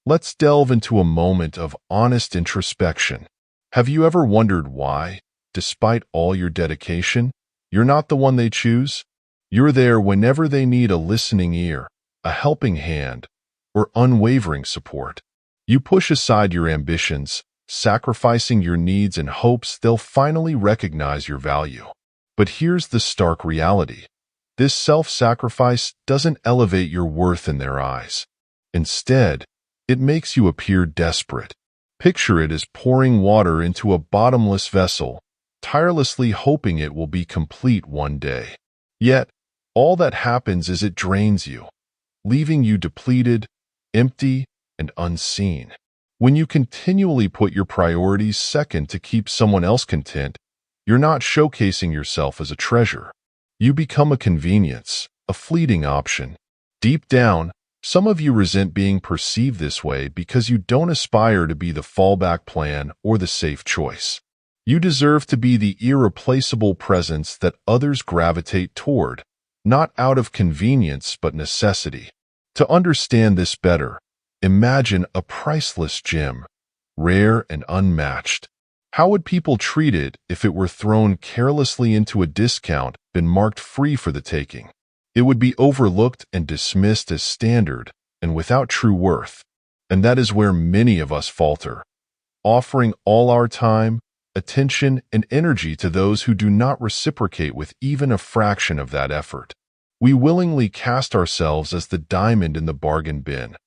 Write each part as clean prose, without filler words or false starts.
Let's delve into a moment of honest introspection. Have you ever wondered why, despite all your dedication, you're not the one they choose? You're there whenever they need a listening ear, a helping hand, or unwavering support. You push aside your ambitions, sacrificing your needs in hopes they'll finally recognize your value. But here's the stark reality. This self-sacrifice doesn't elevate your worth in their eyes. Instead, it makes you appear desperate. Picture it as pouring water into a bottomless vessel, tirelessly hoping it will be complete one day. Yet, all that happens is it drains you, leaving you depleted, empty, and unseen. When you continually put your priorities second to keep someone else content, you're not showcasing yourself as a treasure. You become a convenience, a fleeting option. Deep down, some of you resent being perceived this way because you don't aspire to be the fallback plan or the safe choice. You deserve to be the irreplaceable presence that others gravitate toward, not out of convenience but necessity. To understand this better, imagine a priceless gem, rare and unmatched. How would people treat it if it were thrown carelessly into a discount, been marked free for the taking? It would be overlooked and dismissed as standard and without true worth. And that is where many of us falter, offering all our time, attention, and energy to those who do not reciprocate with even a fraction of that effort. We willingly cast ourselves as the diamond in the bargain bin,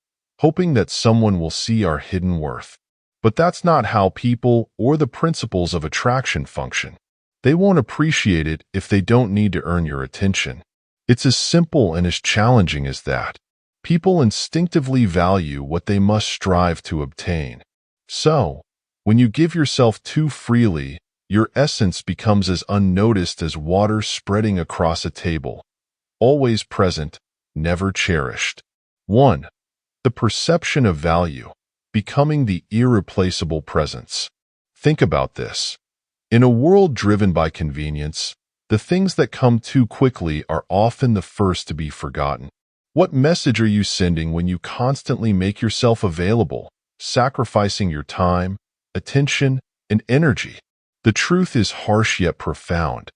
hoping that someone will see our hidden worth. But that's not how people or the principles of attraction function. They won't appreciate it if they don't need to earn your attention. It's as simple and as challenging as that. People instinctively value what they must strive to obtain. So, when you give yourself too freely, your essence becomes as unnoticed as water spreading across a table, always present, never cherished. 1. The perception of value, becoming the irreplaceable presence. Think about this. In a world driven by convenience, the things that come too quickly are often the first to be forgotten. What message are you sending when you constantly make yourself available, sacrificing your time, attention, and energy? The truth is harsh yet profound.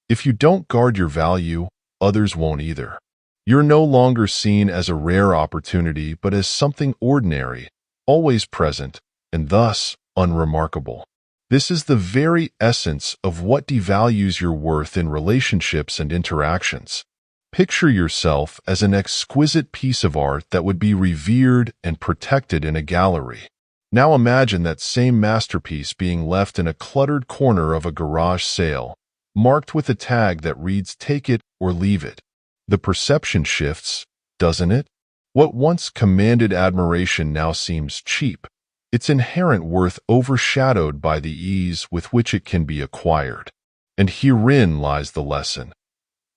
If you don't guard your value, others won't either. You're no longer seen as a rare opportunity but as something ordinary, always present, and thus unremarkable. This is the very essence of what devalues your worth in relationships and interactions. Picture yourself as an exquisite piece of art that would be revered and protected in a gallery. Now imagine that same masterpiece being left in a cluttered corner of a garage sale, marked with a tag that reads "Take it or leave it." The perception shifts, doesn't it? What once commanded admiration now seems cheap, its inherent worth overshadowed by the ease with which it can be acquired. And herein lies the lesson.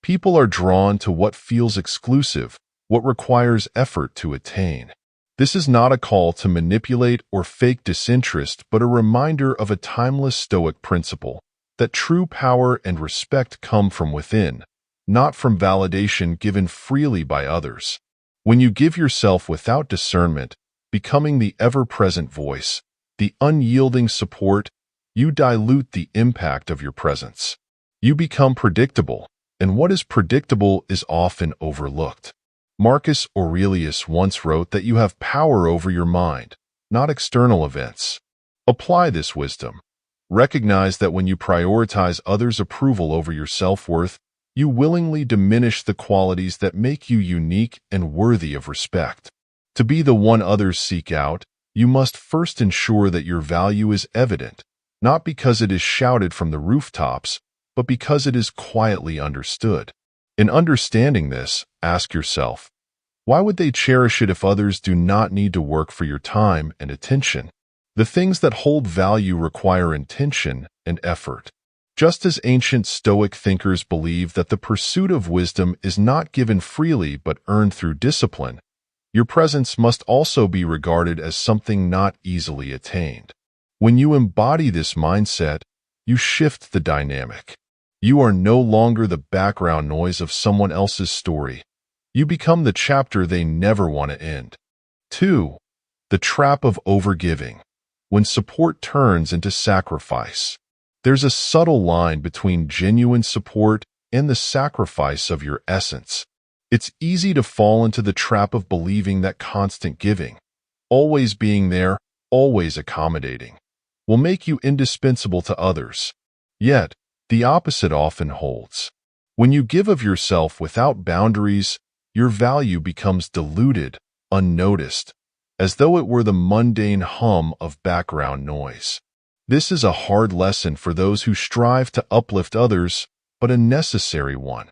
People are drawn to what feels exclusive, what requires effort to attain. This is not a call to manipulate or fake disinterest, but a reminder of a timeless Stoic principle, that true power and respect come from within, not from validation given freely by others. When you give yourself without discernment, becoming the ever-present voice, the unyielding support, you dilute the impact of your presence. You become predictable, and what is predictable is often overlooked. Marcus Aurelius once wrote that you have power over your mind, not external events. Apply this wisdom. Recognize that when you prioritize others' approval over your self-worth, you willingly diminish the qualities that make you unique and worthy of respect. To be the one others seek out, you must first ensure that your value is evident, not because it is shouted from the rooftops, but because it is quietly understood. In understanding this, ask yourself, why would they cherish it if others do not need to work for your time and attention? The things that hold value require intention and effort. Just as ancient Stoic thinkers believed that the pursuit of wisdom is not given freely but earned through discipline, your presence must also be regarded as something not easily attained. When you embody this mindset, you shift the dynamic. You are no longer the background noise of someone else's story. You become the chapter they never want to end. 2. The trap of overgiving. When support turns into sacrifice. There's a subtle line between genuine support and the sacrifice of your essence. It's easy to fall into the trap of believing that constant giving, always being there, always accommodating, will make you indispensable to others. Yet, the opposite often holds. When you give of yourself without boundaries, your value becomes diluted, unnoticed, as though it were the mundane hum of background noise. This is a hard lesson for those who strive to uplift others, but a necessary one.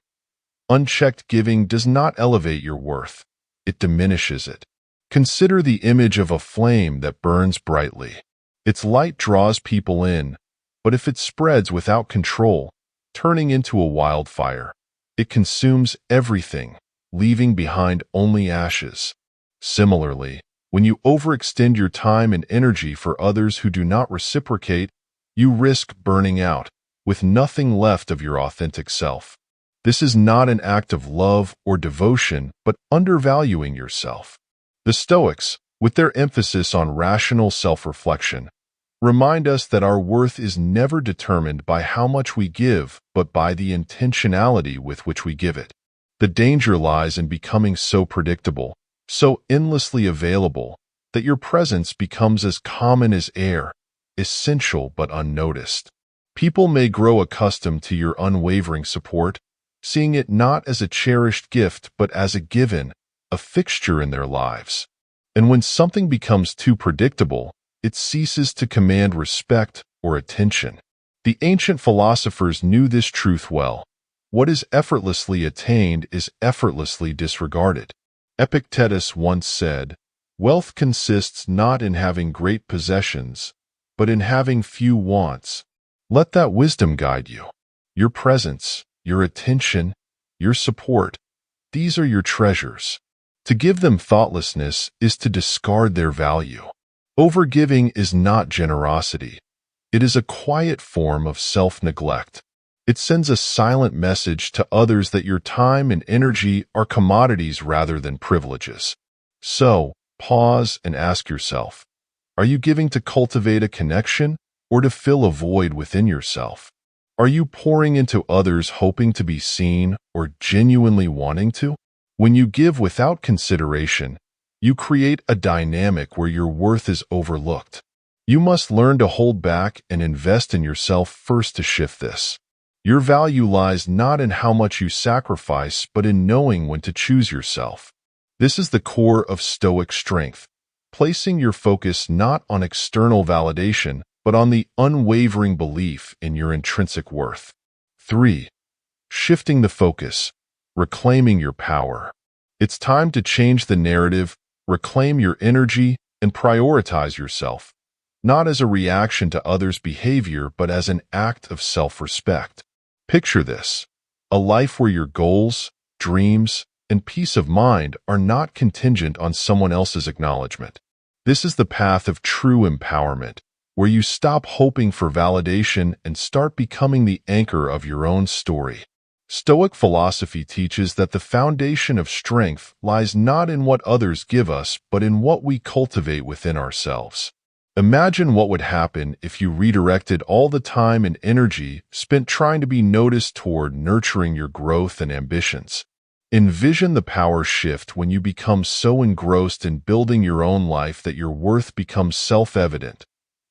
Unchecked giving does not elevate your worth. It diminishes it. Consider the image of a flame that burns brightly. Its light draws people in, but if it spreads without control, turning into a wildfire, it consumes everything, leaving behind only ashes. Similarly, when you overextend your time and energy for others who do not reciprocate, you risk burning out, with nothing left of your authentic self. This is not an act of love or devotion, but undervaluing yourself. The Stoics, with their emphasis on rational self-reflection, remind us that our worth is never determined by how much we give, but by the intentionality with which we give it. The danger lies in becoming so predictable, so endlessly available, that your presence becomes as common as air, essential but unnoticed. People may grow accustomed to your unwavering support, seeing it not as a cherished gift but as a given, a fixture in their lives. And when something becomes too predictable, it ceases to command respect or attention. The ancient philosophers knew this truth well. What is effortlessly attained is effortlessly disregarded. Epictetus once said, "Wealth consists not in having great possessions, but in having few wants." Let that wisdom guide you. Your presence, your attention, your support, these are your treasures. To give them thoughtlessness is to discard their value. Overgiving is not generosity. It is a quiet form of self-neglect. It sends a silent message to others that your time and energy are commodities rather than privileges. So, pause and ask yourself, are you giving to cultivate a connection or to fill a void within yourself? Are you pouring into others hoping to be seen or genuinely wanting to? When you give without consideration, you create a dynamic where your worth is overlooked. You must learn to hold back and invest in yourself first to shift this. Your value lies not in how much you sacrifice, but in knowing when to choose yourself. This is the core of Stoic strength, placing your focus not on external validation, but on the unwavering belief in your intrinsic worth. 3. Shifting the focus, reclaiming your power. It's time to change the narrative, reclaim your energy, and prioritize yourself, not as a reaction to others' behavior, but as an act of self-respect. Picture this: a life where your goals, dreams, and peace of mind are not contingent on someone else's acknowledgement. This is the path of true empowerment, where you stop hoping for validation and start becoming the anchor of your own story. Stoic philosophy teaches that the foundation of strength lies not in what others give us, but in what we cultivate within ourselves. Imagine what would happen if you redirected all the time and energy spent trying to be noticed toward nurturing your growth and ambitions. Envision the power shift when you become so engrossed in building your own life that your worth becomes self-evident,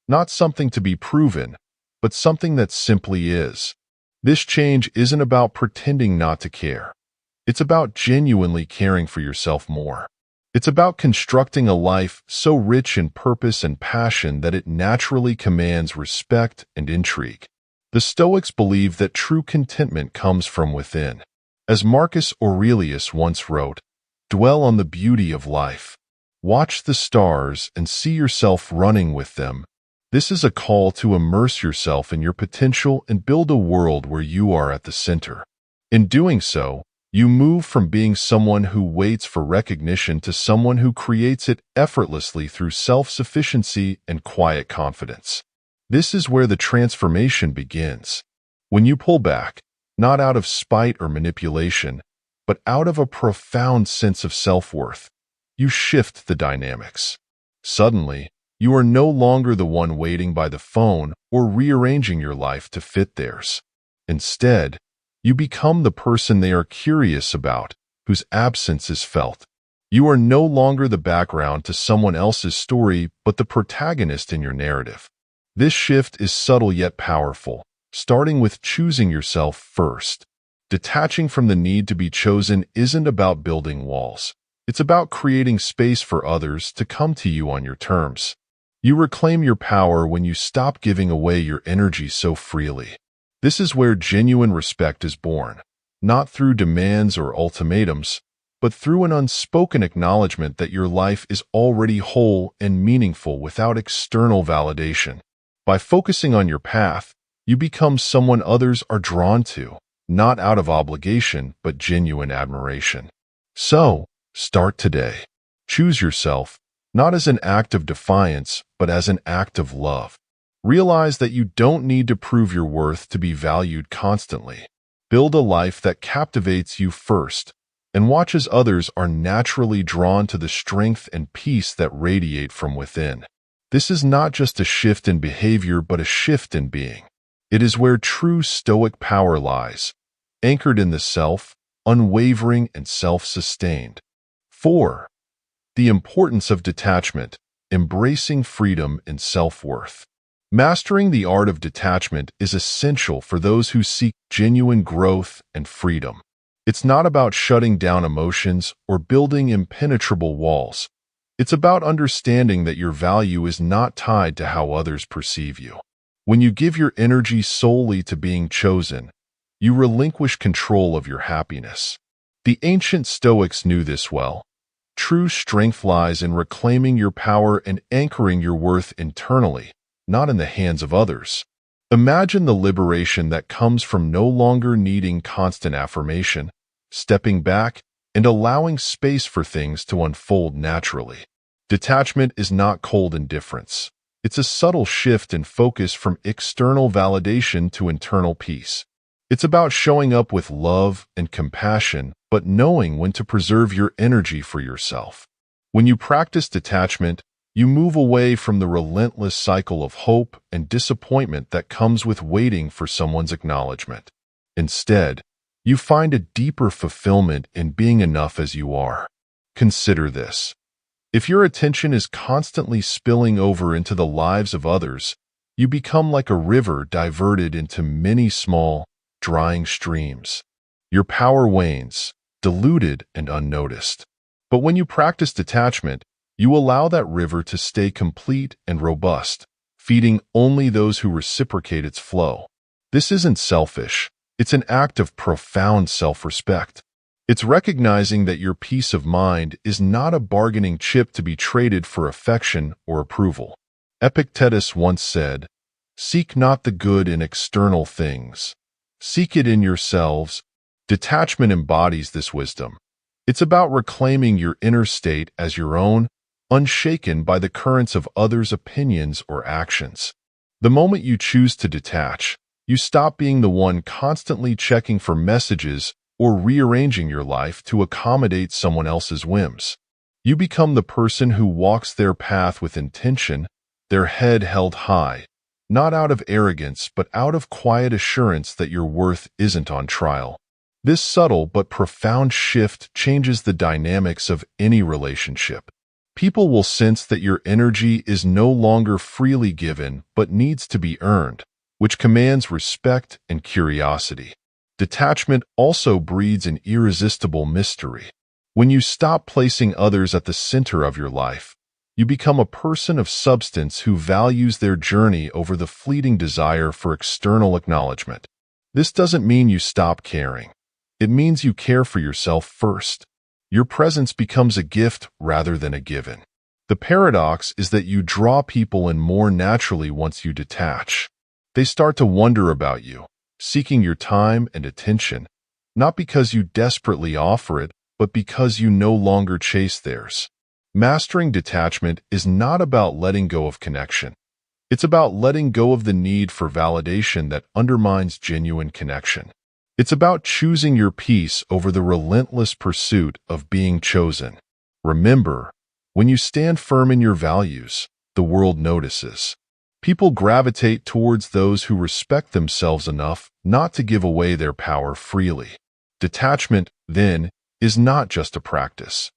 not something to be proven, but something that simply is. This change isn't about pretending not to care. It's about genuinely caring for yourself more. It's about constructing a life so rich in purpose and passion that it naturally commands respect and intrigue. The Stoics believe that true contentment comes from within. As Marcus Aurelius once wrote, "Dwell on the beauty of life. Watch the stars and see yourself running with them." This is a call to immerse yourself in your potential and build a world where you are at the center. In doing so, you move from being someone who waits for recognition to someone who creates it effortlessly through self-sufficiency and quiet confidence. This is where the transformation begins. When you pull back, not out of spite or manipulation, but out of a profound sense of self-worth, you shift the dynamics. Suddenly, you are no longer the one waiting by the phone or rearranging your life to fit theirs. Instead, you become the person they are curious about, whose absence is felt. You are no longer the background to someone else's story, but the protagonist in your narrative. This shift is subtle yet powerful, starting with choosing yourself first. Detaching from the need to be chosen isn't about building walls. It's about creating space for others to come to you on your terms. You reclaim your power when you stop giving away your energy so freely. This is where genuine respect is born, not through demands or ultimatums, but through an unspoken acknowledgement that your life is already whole and meaningful without external validation. By focusing on your path, you become someone others are drawn to, not out of obligation, but genuine admiration. So, start today. Choose yourself, not as an act of defiance, but as an act of love. Realize that you don't need to prove your worth to be valued constantly. Build a life that captivates you first, and watch as others are naturally drawn to the strength and peace that radiate from within. This is not just a shift in behavior, but a shift in being. It is where true Stoic power lies, anchored in the self, unwavering and self-sustained. 4. The importance of detachment, embracing freedom and self-worth. Mastering the art of detachment is essential for those who seek genuine growth and freedom. It's not about shutting down emotions or building impenetrable walls. It's about understanding that your value is not tied to how others perceive you. When you give your energy solely to being chosen, you relinquish control of your happiness. The ancient Stoics knew this well. True strength lies in reclaiming your power and anchoring your worth internally, not in the hands of others. Imagine the liberation that comes from no longer needing constant affirmation, stepping back, and allowing space for things to unfold naturally. Detachment is not cold indifference. It's a subtle shift in focus from external validation to internal peace. It's about showing up with love and compassion, but knowing when to preserve your energy for yourself. When you practice detachment, you move away from the relentless cycle of hope and disappointment that comes with waiting for someone's acknowledgement. Instead, you find a deeper fulfillment in being enough as you are. Consider this. If your attention is constantly spilling over into the lives of others, you become like a river diverted into many small, drying streams. Your power wanes, diluted and unnoticed. But when you practice detachment, you allow that river to stay complete and robust, feeding only those who reciprocate its flow. This isn't selfish. It's an act of profound self-respect. It's recognizing that your peace of mind is not a bargaining chip to be traded for affection or approval. Epictetus once said, "Seek not the good in external things. Seek it in yourselves." Detachment embodies this wisdom. It's about reclaiming your inner state as your own, unshaken by the currents of others' opinions or actions. The moment you choose to detach, you stop being the one constantly checking for messages or rearranging your life to accommodate someone else's whims. You become the person who walks their path with intention, their head held high, not out of arrogance but out of quiet assurance that your worth isn't on trial. This subtle but profound shift changes the dynamics of any relationship. People will sense that your energy is no longer freely given but needs to be earned, which commands respect and curiosity. Detachment also breeds an irresistible mystery. When you stop placing others at the center of your life, you become a person of substance who values their journey over the fleeting desire for external acknowledgement. This doesn't mean you stop caring. It means you care for yourself first. Your presence becomes a gift rather than a given. The paradox is that you draw people in more naturally once you detach. They start to wonder about you, seeking your time and attention, not because you desperately offer it, but because you no longer chase theirs. Mastering detachment is not about letting go of connection. It's about letting go of the need for validation that undermines genuine connection. It's about choosing your peace over the relentless pursuit of being chosen. Remember, When you stand firm in your values, the world notices. People gravitate towards those who respect themselves enough not to give away their power freely. Detachment, then, is not just a practice.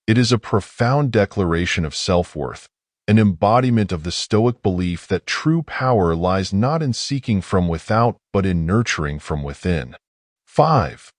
It is a profound declaration of self-worth, an embodiment of the Stoic belief that true power lies not in seeking from without but in nurturing from within. 5.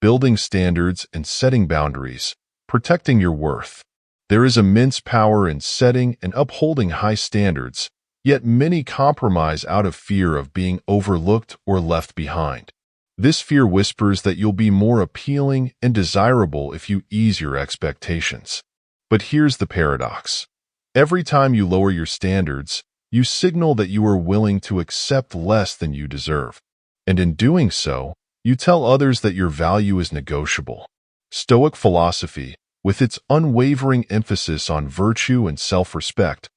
Building standards and setting boundaries, protecting your worth. There is immense power in setting and upholding high standards, yet many compromise out of fear of being overlooked or left behind. This fear whispers that you'll be more appealing and desirable if you ease your expectations. But here's the paradox. Every time you lower your standards, you signal that you are willing to accept less than you deserve. And in doing so, you tell others that your value is negotiable. Stoic philosophy, with its unwavering emphasis on virtue and self-respect,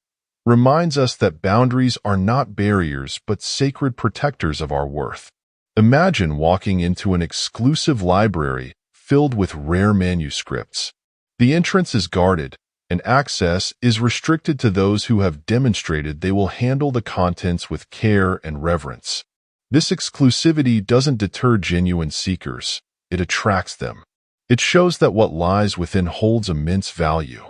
reminds us that boundaries are not barriers but sacred protectors of our worth. Imagine walking into an exclusive library filled with rare manuscripts. The entrance is guarded, and access is restricted to those who have demonstrated they will handle the contents with care and reverence. This exclusivity doesn't deter genuine seekers, it attracts them. It shows that what lies within holds immense value.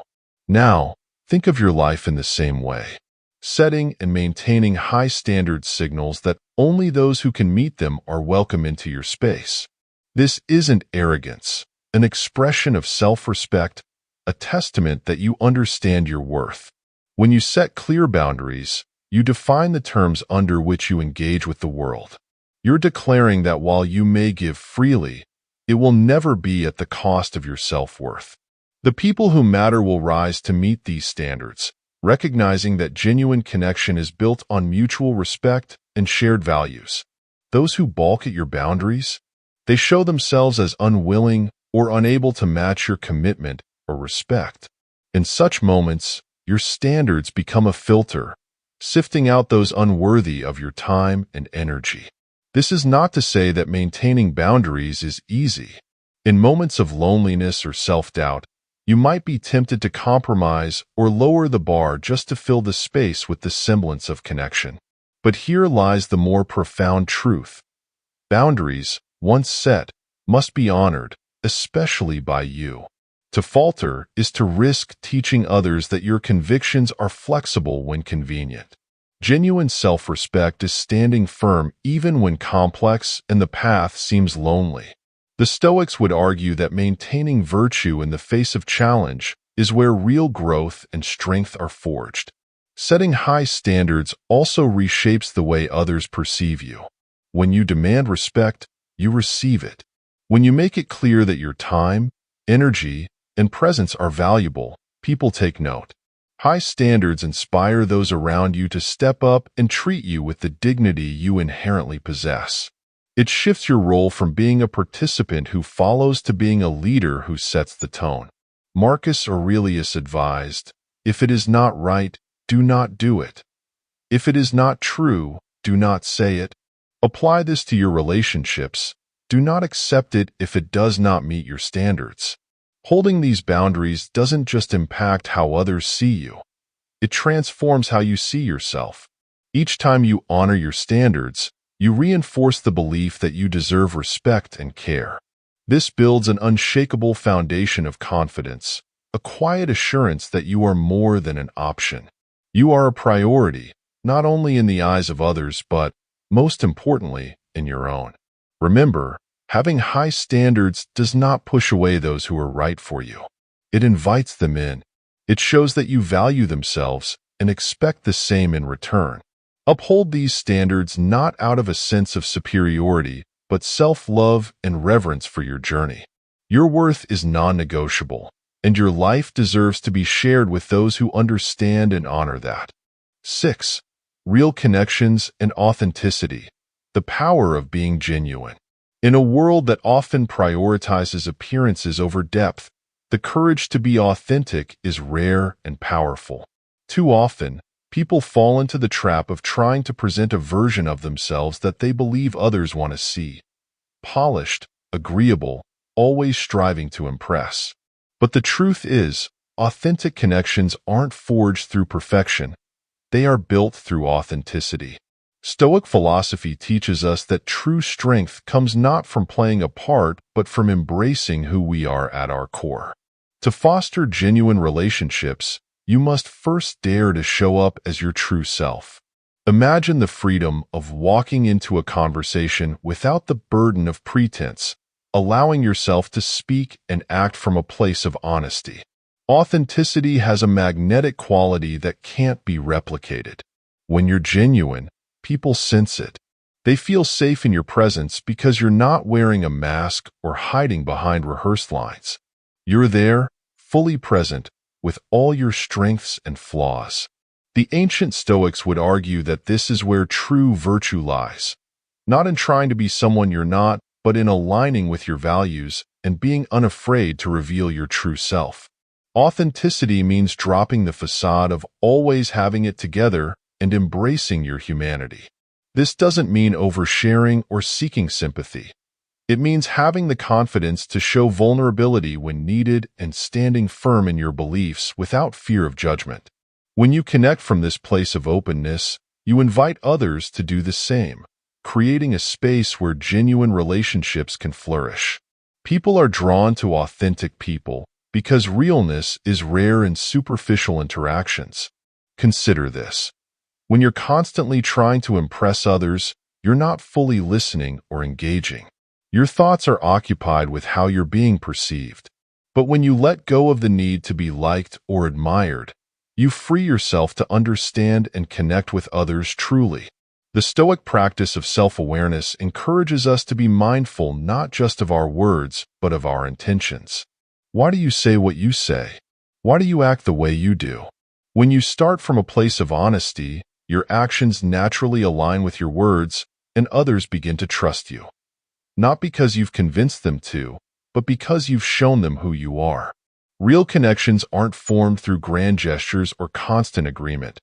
Now, think of your life in the same way. Setting and maintaining high standards signals that only those who can meet them are welcome into your space. This isn't arrogance, an expression of self-respect, a testament that you understand your worth. When you set clear boundaries, you define the terms under which you engage with the world. You're declaring that while you may give freely, it will never be at the cost of your self-worth. The people who matter will rise to meet these standards, recognizing that genuine connection is built on mutual respect and shared values. Those who balk at your boundaries, they show themselves as unwilling or unable to match your commitment or respect. In such moments, your standards become a filter, sifting out those unworthy of your time and energy. This is not to say that maintaining boundaries is easy. In moments of loneliness or self-doubt, you might be tempted to compromise or lower the bar just to fill the space with the semblance of connection. But here lies the more profound truth. Boundaries, once set, must be honored, especially by you. To falter is to risk teaching others that your convictions are flexible when convenient. Genuine self-respect is standing firm even when complex and the path seems lonely. The Stoics would argue that maintaining virtue in the face of challenge is where real growth and strength are forged. Setting high standards also reshapes the way others perceive you. When you demand respect, you receive it. When you make it clear that your time, energy, and presence are valuable, people take note. High standards inspire those around you to step up and treat you with the dignity you inherently possess. It shifts your role from being a participant who follows to being a leader who sets the tone. Marcus Aurelius advised, "If it is not right, do not do it. If it is not true, do not say it." Apply this to your relationships. Do not accept it if it does not meet your standards. Holding these boundaries doesn't just impact how others see you. It transforms how you see yourself. Each time you honor your standards, you reinforce the belief that you deserve respect and care. This builds an unshakable foundation of confidence, a quiet assurance that you are more than an option. You are a priority, not only in the eyes of others, but, most importantly, in your own. Remember, having high standards does not push away those who are right for you. It invites them in. It shows that you value themselves and expect the same in return. Uphold these standards not out of a sense of superiority, but self-love and reverence for your journey. Your worth is non-negotiable, and your life deserves to be shared with those who understand and honor that. 6. Real connections and authenticity. The power of being genuine. In a world that often prioritizes appearances over depth, the courage to be authentic is rare and powerful. Too often, people fall into the trap of trying to present a version of themselves that they believe others want to see. Polished, agreeable, always striving to impress. But the truth is, authentic connections aren't forged through perfection. They are built through authenticity. Stoic philosophy teaches us that true strength comes not from playing a part, but from embracing who we are at our core. To foster genuine relationships, you must first dare to show up as your true self. Imagine the freedom of walking into a conversation without the burden of pretense, allowing yourself to speak and act from a place of honesty. Authenticity has a magnetic quality that can't be replicated. When you're genuine, people sense it. They feel safe in your presence because you're not wearing a mask or hiding behind rehearsed lines. You're there, fully present, with all your strengths and flaws. The ancient Stoics would argue that this is where true virtue lies, not in trying to be someone you're not, but in aligning with your values and being unafraid to reveal your true self. Authenticity means dropping the facade of always having it together and embracing your humanity. This doesn't mean oversharing or seeking sympathy. It means having the confidence to show vulnerability when needed and standing firm in your beliefs without fear of judgment. When you connect from this place of openness, you invite others to do the same, creating a space where genuine relationships can flourish. People are drawn to authentic people because realness is rare in superficial interactions. Consider this. When you're constantly trying to impress others, you're not fully listening or engaging. Your thoughts are occupied with how you're being perceived. But when you let go of the need to be liked or admired, you free yourself to understand and connect with others truly. The Stoic practice of self-awareness encourages us to be mindful not just of our words, but of our intentions. Why do you say what you say? Why do you act the way you do? When you start from a place of honesty, your actions naturally align with your words, and others begin to trust you. Not because you've convinced them to, but because you've shown them who you are. Real connections aren't formed through grand gestures or constant agreement.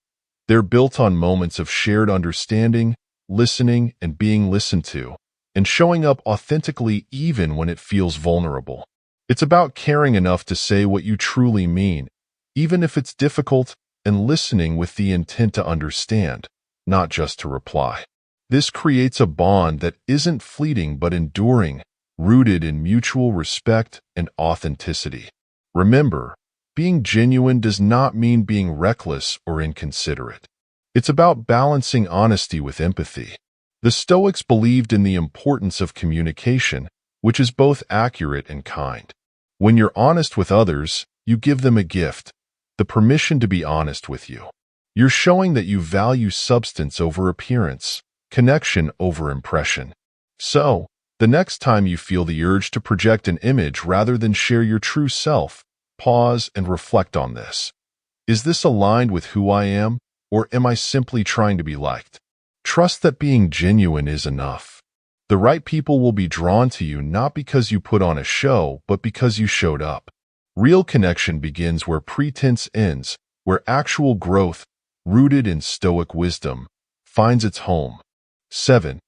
They're built on moments of shared understanding, listening and being listened to, and showing up authentically even when it feels vulnerable. It's about caring enough to say what you truly mean, even if it's difficult, and listening with the intent to understand, not just to reply. This creates a bond that isn't fleeting but enduring, rooted in mutual respect and authenticity. Remember, being genuine does not mean being reckless or inconsiderate. It's about balancing honesty with empathy. The Stoics believed in the importance of communication, which is both accurate and kind. When you're honest with others, you give them a gift, the permission to be honest with you. You're showing that you value substance over appearance, connection over impression. So, the next time you feel the urge to project an image rather than share your true self, pause and reflect on this. Is this aligned with who I am, or am I simply trying to be liked? Trust that being genuine is enough. The right people will be drawn to you not because you put on a show, but because you showed up. Real connection begins where pretense ends, where actual growth, rooted in Stoic wisdom, finds its home. 7.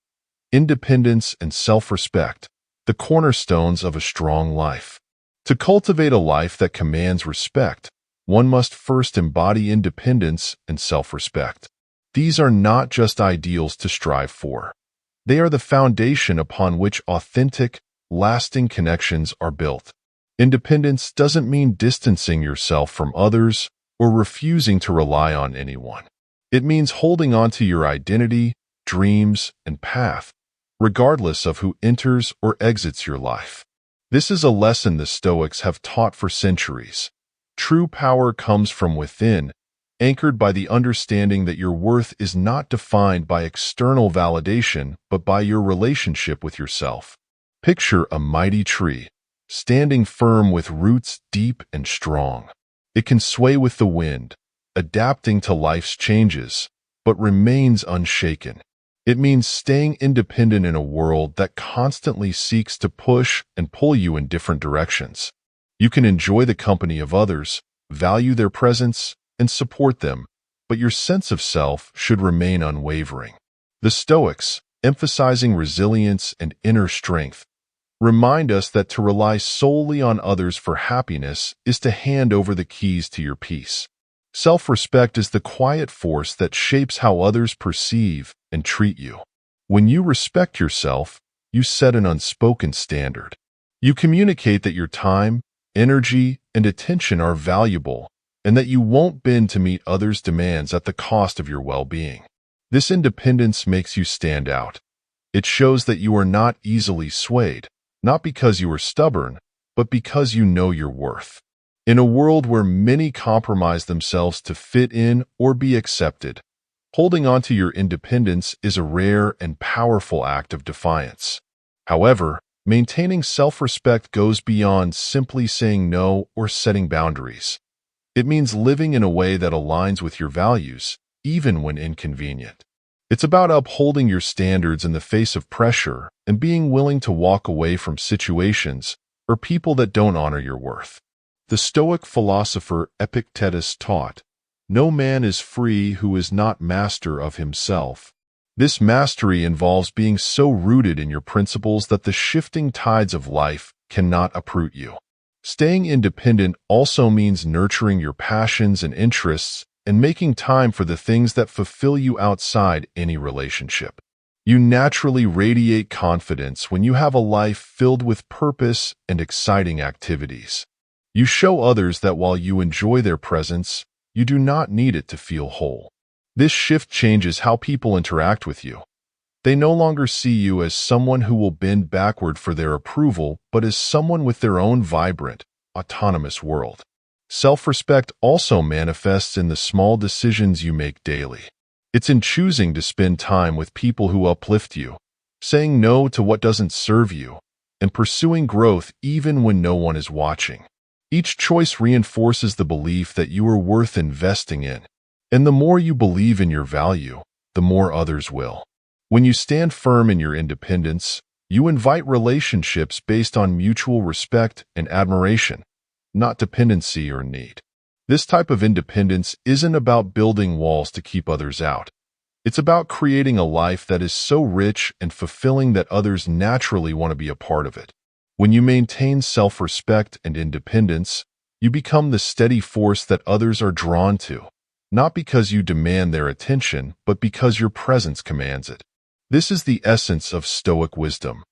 Independence and self-respect, the cornerstones of a strong life. To cultivate a life that commands respect, one must first embody independence and self-respect. These are not just ideals to strive for. They are the foundation upon which authentic, lasting connections are built. Independence doesn't mean distancing yourself from others or refusing to rely on anyone. It means holding on to your identity, dreams, and path, regardless of who enters or exits your life. This is a lesson the Stoics have taught for centuries. True power comes from within, anchored by the understanding that your worth is not defined by external validation, but by your relationship with yourself. Picture a mighty tree, standing firm with roots deep and strong. It can sway with the wind, adapting to life's changes, but remains unshaken. It means staying independent in a world that constantly seeks to push and pull you in different directions. You can enjoy the company of others, value their presence, and support them, but your sense of self should remain unwavering. The Stoics, emphasizing resilience and inner strength, remind us that to rely solely on others for happiness is to hand over the keys to your peace. Self-respect is the quiet force that shapes how others perceive and treat you. When you respect yourself, you set an unspoken standard. You communicate that your time, energy, and attention are valuable, and that you won't bend to meet others' demands at the cost of your well-being. This independence makes you stand out. It shows that you are not easily swayed, not because you are stubborn, but because you know your worth. In a world where many compromise themselves to fit in or be accepted, holding on to your independence is a rare and powerful act of defiance. However, maintaining self-respect goes beyond simply saying no or setting boundaries. It means living in a way that aligns with your values, even when inconvenient. It's about upholding your standards in the face of pressure and being willing to walk away from situations or people that don't honor your worth. The Stoic philosopher Epictetus taught, "No man is free who is not master of himself." This mastery involves being so rooted in your principles that the shifting tides of life cannot uproot you. Staying independent also means nurturing your passions and interests and making time for the things that fulfill you outside any relationship. You naturally radiate confidence when you have a life filled with purpose and exciting activities. You show others that while you enjoy their presence, you do not need it to feel whole. This shift changes how people interact with you. They no longer see you as someone who will bend backward for their approval, but as someone with their own vibrant, autonomous world. Self-respect also manifests in the small decisions you make daily. It's in choosing to spend time with people who uplift you, saying no to what doesn't serve you, and pursuing growth even when no one is watching. Each choice reinforces the belief that you are worth investing in. And the more you believe in your value, the more others will. When you stand firm in your independence, you invite relationships based on mutual respect and admiration, not dependency or need. This type of independence isn't about building walls to keep others out. It's about creating a life that is so rich and fulfilling that others naturally want to be a part of it. When you maintain self-respect and independence, you become the steady force that others are drawn to, not because you demand their attention, but because your presence commands it. This is the essence of Stoic wisdom,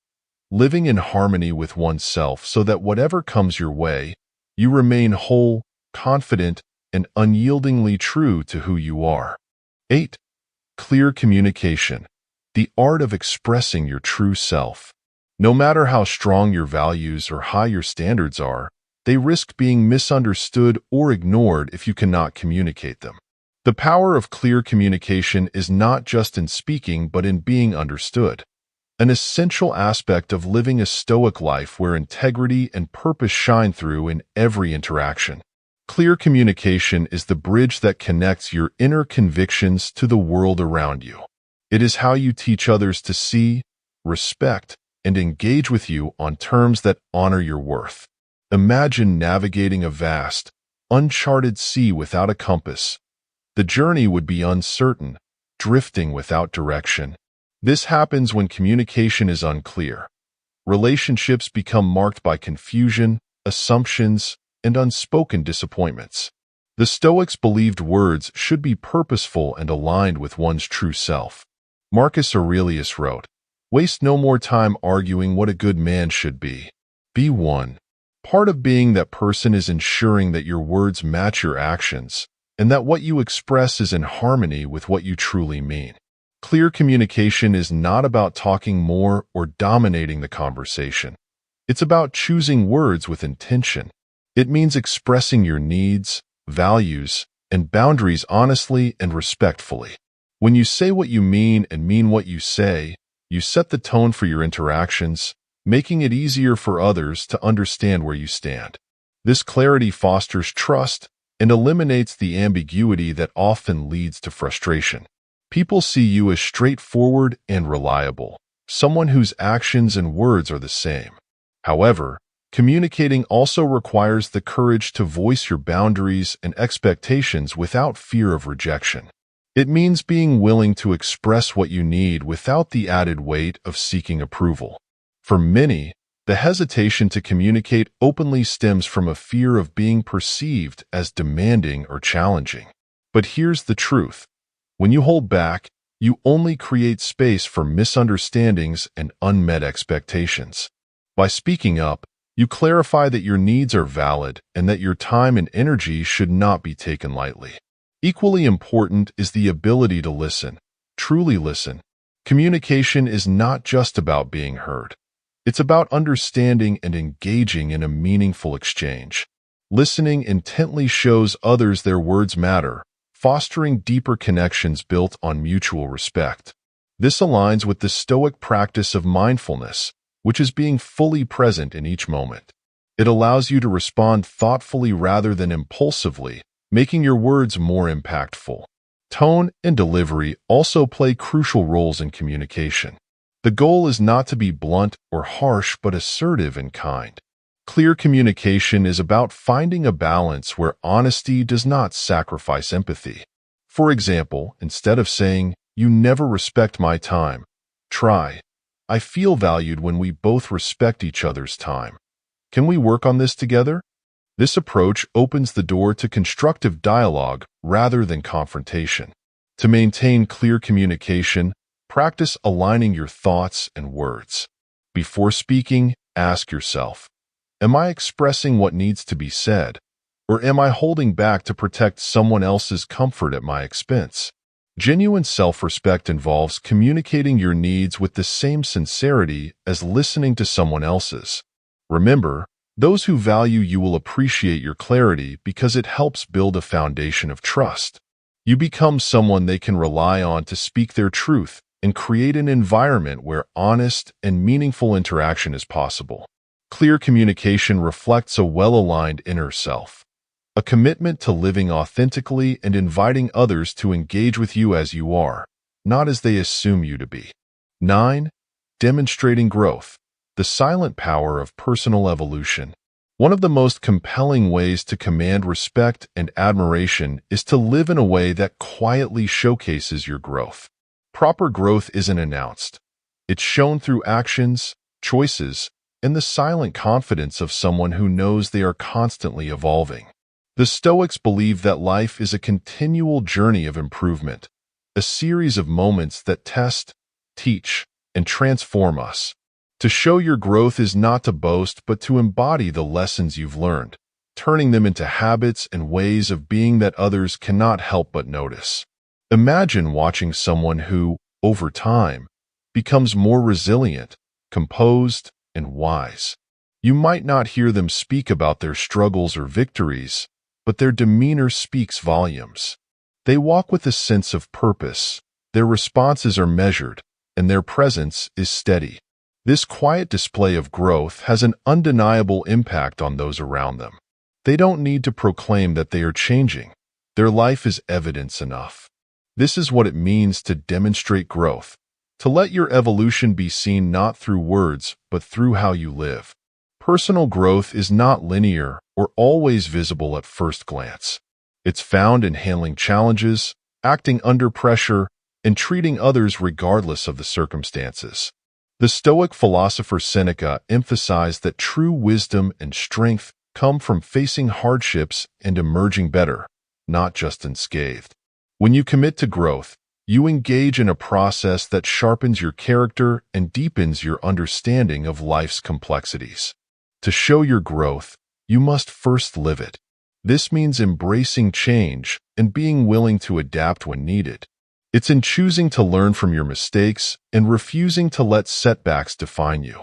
living in harmony with oneself so that whatever comes your way, you remain whole, confident, and unyieldingly true to who you are. 8. Clear communication, the art of expressing your true self. No matter how strong your values or high your standards are, they risk being misunderstood or ignored if you cannot communicate them. The power of clear communication is not just in speaking but in being understood, an essential aspect of living a Stoic life where integrity and purpose shine through in every interaction. Clear communication is the bridge that connects your inner convictions to the world around you. It is how you teach others to see, respect, and engage with you on terms that honor your worth. Imagine navigating a vast, uncharted sea without a compass. The journey would be uncertain, drifting without direction. This happens when communication is unclear. Relationships become marked by confusion, assumptions, and unspoken disappointments. The Stoics believed words should be purposeful and aligned with one's true self. Marcus Aurelius wrote, "Waste no more time arguing what a good man should be. Be one." Part of being that person is ensuring that your words match your actions, and that what you express is in harmony with what you truly mean. Clear communication is not about talking more or dominating the conversation. It's about choosing words with intention. It means expressing your needs, values, and boundaries honestly and respectfully. When you say what you mean and mean what you say, you set the tone for your interactions, making it easier for others to understand where you stand. This clarity fosters trust and eliminates the ambiguity that often leads to frustration. People see you as straightforward and reliable, someone whose actions and words are the same. However, communicating also requires the courage to voice your boundaries and expectations without fear of rejection. It means being willing to express what you need without the added weight of seeking approval. For many, The hesitation to communicate openly stems from a fear of being perceived as demanding or challenging. But here's the truth. When you hold back, you only create space for misunderstandings and unmet expectations. By speaking up, you clarify that your needs are valid and that your time and energy should not be taken lightly. Equally important is the ability to listen, truly listen. Communication is not just about being heard. It's about understanding and engaging in a meaningful exchange. Listening intently shows others their words matter, fostering deeper connections built on mutual respect. This aligns with the Stoic practice of mindfulness, which is being fully present in each moment. It allows you to respond thoughtfully rather than impulsively, making your words more impactful. Tone and delivery also play crucial roles in communication. The goal is not to be blunt or harsh but assertive and kind. Clear communication is about finding a balance where honesty does not sacrifice empathy. For example, instead of saying, "You never respect my time," try, "I feel valued when we both respect each other's time. Can we work on this together?" This approach opens the door to constructive dialogue rather than confrontation. To maintain clear communication, practice aligning your thoughts and words. Before speaking, ask yourself, am I expressing what needs to be said, or am I holding back to protect someone else's comfort at my expense? Genuine self-respect involves communicating your needs with the same sincerity as listening to someone else's. Remember, those who value you will appreciate your clarity because it helps build a foundation of trust. You become someone they can rely on to speak their truth and create an environment where honest and meaningful interaction is possible. Clear communication reflects a well-aligned inner self, a commitment to living authentically and inviting others to engage with you as you are, not as they assume you to be. 9. Demonstrating growth, the silent power of personal evolution. One of the most compelling ways to command respect and admiration is to live in a way that quietly showcases your growth. Proper growth isn't announced. It's shown through actions, choices, and the silent confidence of someone who knows they are constantly evolving. The Stoics believe that life is a continual journey of improvement, a series of moments that test, teach, and transform us. To show your growth is not to boast but to embody the lessons you've learned, turning them into habits and ways of being that others cannot help but notice. Imagine watching someone who, over time, becomes more resilient, composed, and wise. You might not hear them speak about their struggles or victories, but their demeanor speaks volumes. They walk with a sense of purpose, their responses are measured, and their presence is steady. This quiet display of growth has an undeniable impact on those around them. They don't need to proclaim that they are changing. Their life is evidence enough. This is what it means to demonstrate growth, to let your evolution be seen not through words, but through how you live. Personal growth is not linear or always visible at first glance. It's found in handling challenges, acting under pressure, and treating others regardless of the circumstances. The Stoic philosopher Seneca emphasized that true wisdom and strength come from facing hardships and emerging better, not just unscathed. When you commit to growth, you engage in a process that sharpens your character and deepens your understanding of life's complexities. To show your growth, you must first live it. This means embracing change and being willing to adapt when needed. It's in choosing to learn from your mistakes and refusing to let setbacks define you.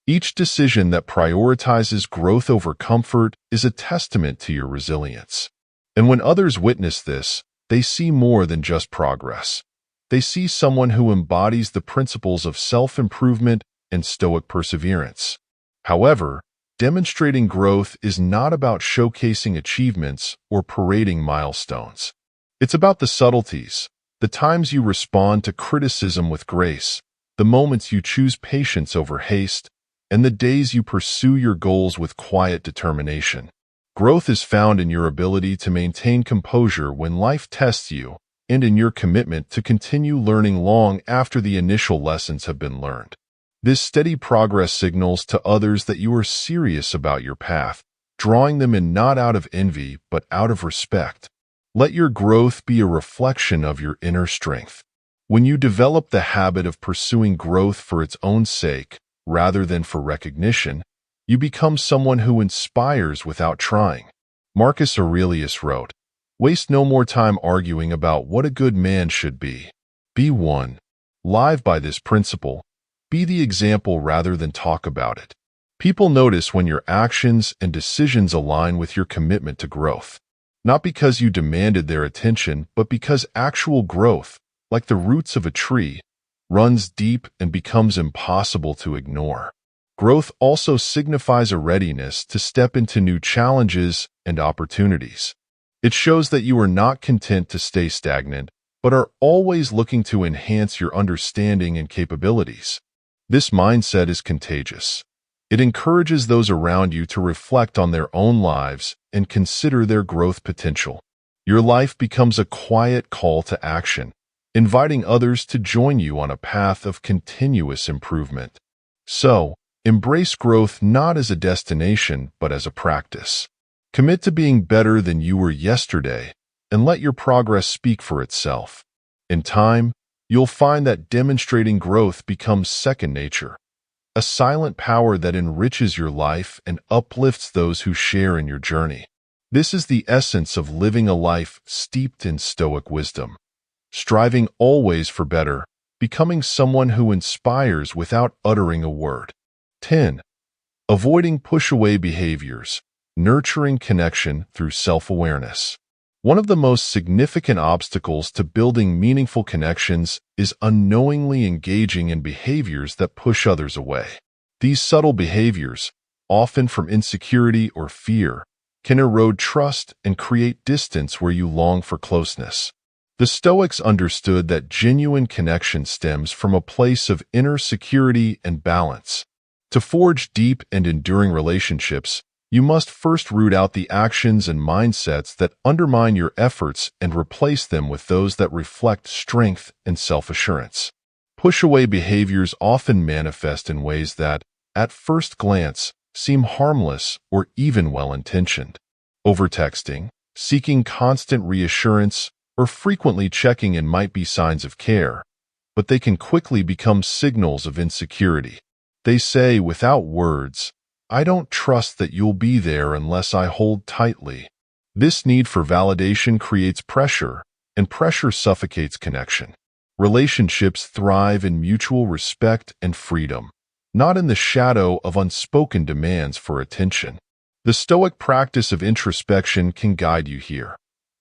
Each decision that prioritizes growth over comfort is a testament to your resilience. And when others witness this, they see more than just progress. They see someone who embodies the principles of self-improvement and Stoic perseverance. However, demonstrating growth is not about showcasing achievements or parading milestones. It's about the subtleties, the times you respond to criticism with grace, the moments you choose patience over haste, and the days you pursue your goals with quiet determination. Growth is found in your ability to maintain composure when life tests you, and in your commitment to continue learning long after the initial lessons have been learned. This steady progress signals to others that you are serious about your path, drawing them in not out of envy, but out of respect. Let your growth be a reflection of your inner strength. When you develop the habit of pursuing growth for its own sake, rather than for recognition, you become someone who inspires without trying. Marcus Aurelius wrote, "Waste no more time arguing about what a good man should be. Be one. Live by this principle. Be the example rather than talk about it." People notice when your actions and decisions align with your commitment to growth. Not because you demanded their attention, but because actual growth, like the roots of a tree, runs deep and becomes impossible to ignore. Growth also signifies a readiness to step into new challenges and opportunities. It shows that you are not content to stay stagnant, but are always looking to enhance your understanding and capabilities. This mindset is contagious. It encourages those around you to reflect on their own lives and consider their growth potential. Your life becomes a quiet call to action, inviting others to join you on a path of continuous improvement. So, embrace growth not as a destination, but as a practice. Commit to being better than you were yesterday, and let your progress speak for itself. In time, you'll find that demonstrating growth becomes second nature, a silent power that enriches your life and uplifts those who share in your journey. This is the essence of living a life steeped in Stoic wisdom. Striving always for better, becoming someone who inspires without uttering a word. 10. Avoiding push-away behaviors, nurturing connection through self-awareness. One of the most significant obstacles to building meaningful connections is unknowingly engaging in behaviors that push others away. These subtle behaviors, often from insecurity or fear, can erode trust and create distance where you long for closeness. The Stoics understood that genuine connection stems from a place of inner security and balance. To forge deep and enduring relationships, you must first root out the actions and mindsets that undermine your efforts and replace them with those that reflect strength and self-assurance. Push-away behaviors often manifest in ways that, at first glance, seem harmless or even well-intentioned. Overtexting, seeking constant reassurance, or frequently checking in might be signs of care, but they can quickly become signals of insecurity. They say without words, "I don't trust that you'll be there unless I hold tightly." This need for validation creates pressure, and pressure suffocates connection. Relationships thrive in mutual respect and freedom, not in the shadow of unspoken demands for attention. The Stoic practice of introspection can guide you here.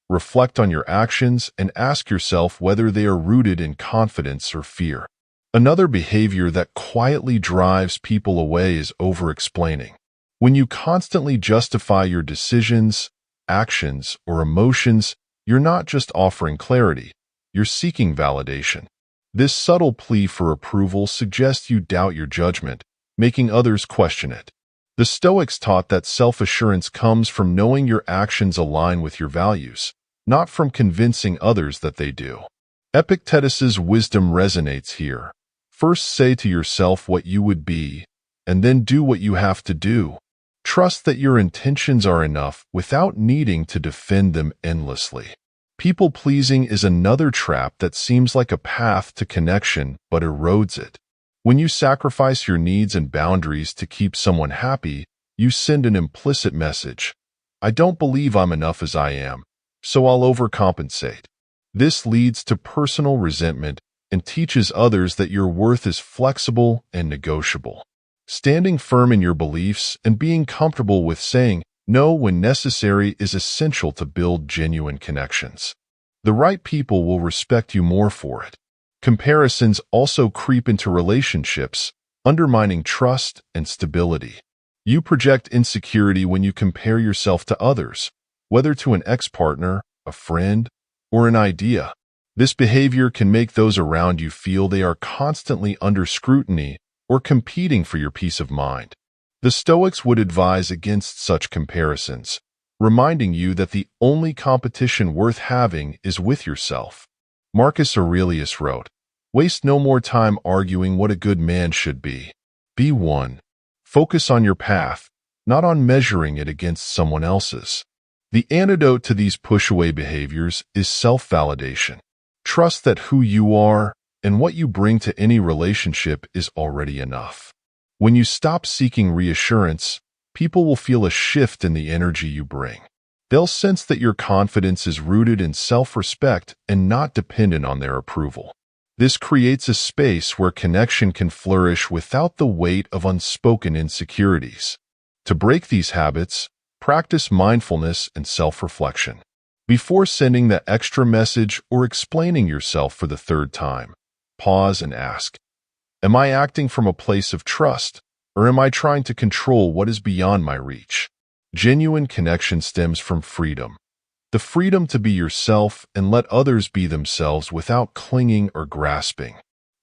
Reflect on your actions and ask yourself whether they are rooted in confidence or fear. Another behavior that quietly drives people away is over-explaining. When you constantly justify your decisions, actions, or emotions, you're not just offering clarity, you're seeking validation. This subtle plea for approval suggests you doubt your judgment, making others question it. The Stoics taught that self-assurance comes from knowing your actions align with your values, not from convincing others that they do. Epictetus's wisdom resonates here. First say to yourself what you would be, and then do what you have to do. Trust that your intentions are enough without needing to defend them endlessly. People-pleasing is another trap that seems like a path to connection but erodes it. When you sacrifice your needs and boundaries to keep someone happy, you send an implicit message. "I don't believe I'm enough as I am, so I'll overcompensate." This leads to personal resentment and teaches others that your worth is flexible and negotiable. Standing firm in your beliefs and being comfortable with saying no when necessary is essential to build genuine connections. The right people will respect you more for it. Comparisons also creep into relationships, undermining trust and stability. You project insecurity when you compare yourself to others, whether to an ex-partner, a friend, or an idea. This behavior can make those around you feel they are constantly under scrutiny or competing for your peace of mind. The Stoics would advise against such comparisons, reminding you that the only competition worth having is with yourself. Marcus Aurelius wrote, Waste no more time arguing what a good man should be. Be one. Focus on your path, not on measuring it against someone else's. The antidote to these push-away behaviors is self-validation. Trust that who you are and what you bring to any relationship is already enough. When you stop seeking reassurance, people will feel a shift in the energy you bring. They'll sense that your confidence is rooted in self-respect and not dependent on their approval. This creates a space where connection can flourish without the weight of unspoken insecurities. To break these habits, practice mindfulness and self-reflection. Before sending that extra message or explaining yourself for the third time, pause and ask, am I acting from a place of trust, or am I trying to control what is beyond my reach? Genuine connection stems from freedom. The freedom to be yourself and let others be themselves without clinging or grasping.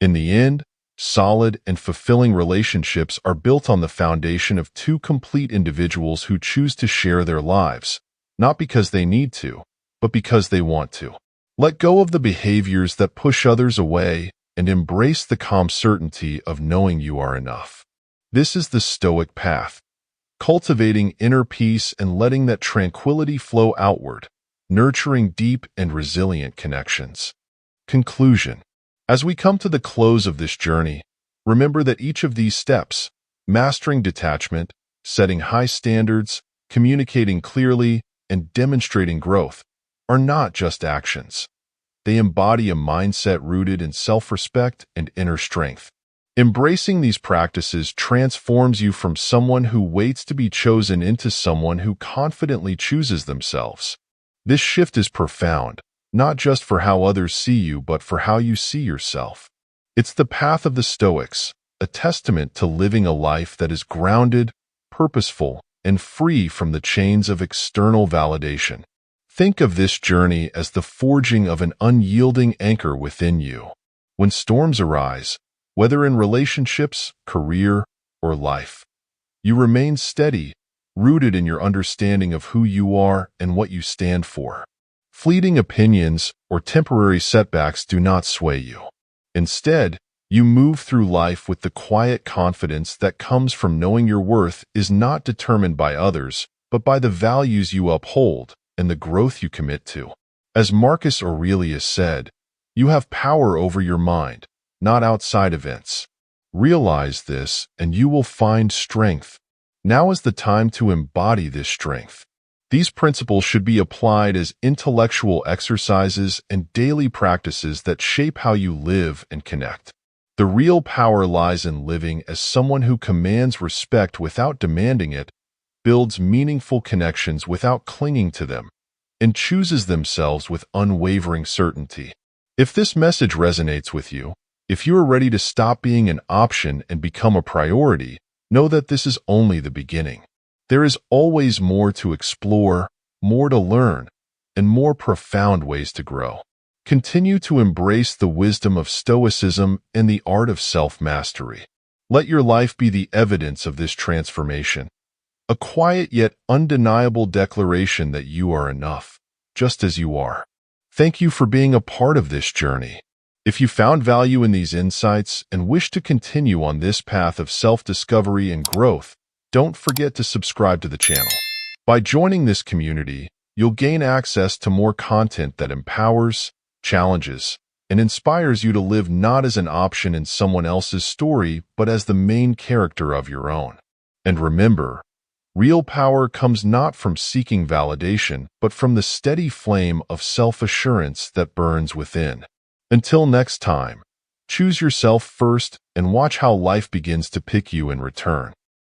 In the end, solid and fulfilling relationships are built on the foundation of two complete individuals who choose to share their lives, not because they need to, but because they want to. Let go of the behaviors that push others away and embrace the calm certainty of knowing you are enough. This is the Stoic path, cultivating inner peace and letting that tranquility flow outward, nurturing deep and resilient connections. Conclusion. As we come to the close of this journey, remember that each of these steps, mastering detachment, setting high standards, communicating clearly, and demonstrating growth, are not just actions. They embody a mindset rooted in self-respect and inner strength. Embracing these practices transforms you from someone who waits to be chosen into someone who confidently chooses themselves. This shift is profound, not just for how others see you, but for how you see yourself. It's the path of the Stoics, a testament to living a life that is grounded, purposeful, and free from the chains of external validation. Think of this journey as the forging of an unyielding anchor within you. When storms arise, whether in relationships, career, or life, you remain steady, rooted in your understanding of who you are and what you stand for. Fleeting opinions or temporary setbacks do not sway you. Instead, you move through life with the quiet confidence that comes from knowing your worth is not determined by others, but by the values you uphold and the growth you commit to. As Marcus Aurelius said, you have power over your mind, not outside events. Realize this, and you will find strength. Now is the time to embody this strength. These principles should be applied as intellectual exercises and daily practices that shape how you live and connect. The real power lies in living as someone who commands respect without demanding it, builds meaningful connections without clinging to them, and chooses themselves with unwavering certainty. If this message resonates with you, if you are ready to stop being an option and become a priority, know that this is only the beginning. There is always more to explore, more to learn, and more profound ways to grow. Continue to embrace the wisdom of Stoicism and the art of self-mastery. Let your life be the evidence of this transformation, a quiet yet undeniable declaration that you are enough, just as you are. Thank you for being a part of this journey. If you found value in these insights and wish to continue on this path of self-discovery and growth, don't forget to subscribe to the channel. By joining this community, you'll gain access to more content that empowers, challenges, and inspires you to live not as an option in someone else's story, but as the main character of your own. And remember, real power comes not from seeking validation, but from the steady flame of self-assurance that burns within. Until next time, choose yourself first and watch how life begins to pick you in return.